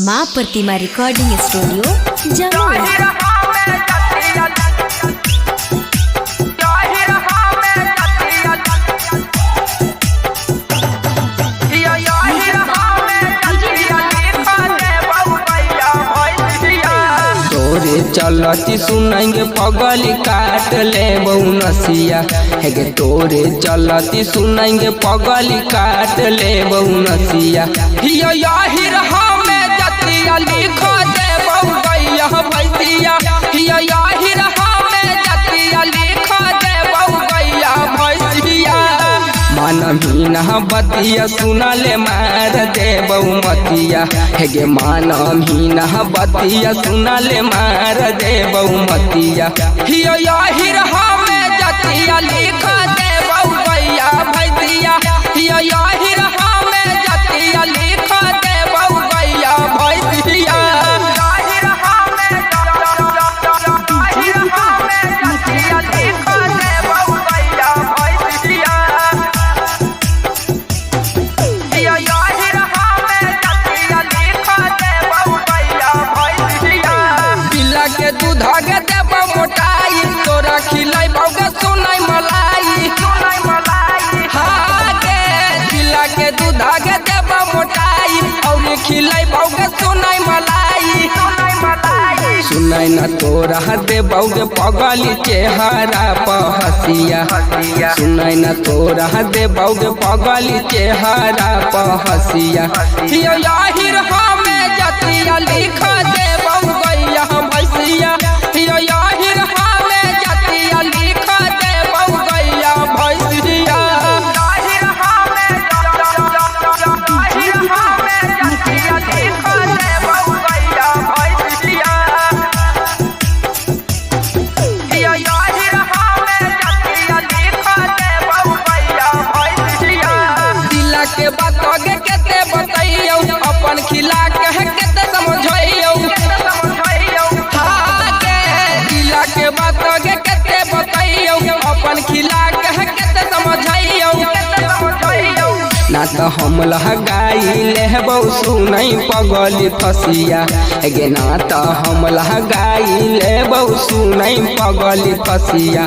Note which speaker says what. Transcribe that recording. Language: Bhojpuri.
Speaker 1: माँ प्रतिमा रिकॉर्डिंग स्टूडियो जमुई।
Speaker 2: तोरे चलती सुनेंगे पगल काट ले बहुनसिया है गे। तोरे चलती सुनेंगे पगल काट ले बहुनसिया यही रहा में जतिया लिखो दे बहु गैया भैसिया यही रहा में जतिया लिखो दे बहु गैया भैसिया। मन मीना बतिया सुना ले मार दे बहुमतिया है गे। मान मीना बतिया सुना ले मार दे बहुमतिया यही रहा में जतिया लिख दे बहु गैया भैसिया यही रहा में जतिया लिख दे बहु गैया भैसिया। के दूध के देव मोटाई तोरा खिलाई भौगे सुनाई मलाई हाँ गे। दिला के दूध के देव मोटाई और खिलाई भौगे सुनाई मलाई सुनाई न तोरा दे भौगे पगली चेहरा पहसिया सुनाई न तोरा दे भौगे पगली चेहरा पहसिया यही रहा में जतिया लिख दे बहु गैया भैसिया यही रहा में जतिया लिख दे बहु गैया भैसिया। दिला के बात आगे केते बतैयो अपन खिला के केते समझैयो के बात आगे केते बतैयो अपन खिला के केते समझैयो ना तो हम लहगाई लेबो सुनई पगली फसिया गे। ना तो हम लहगाई लेबो सुनई पगली फसिया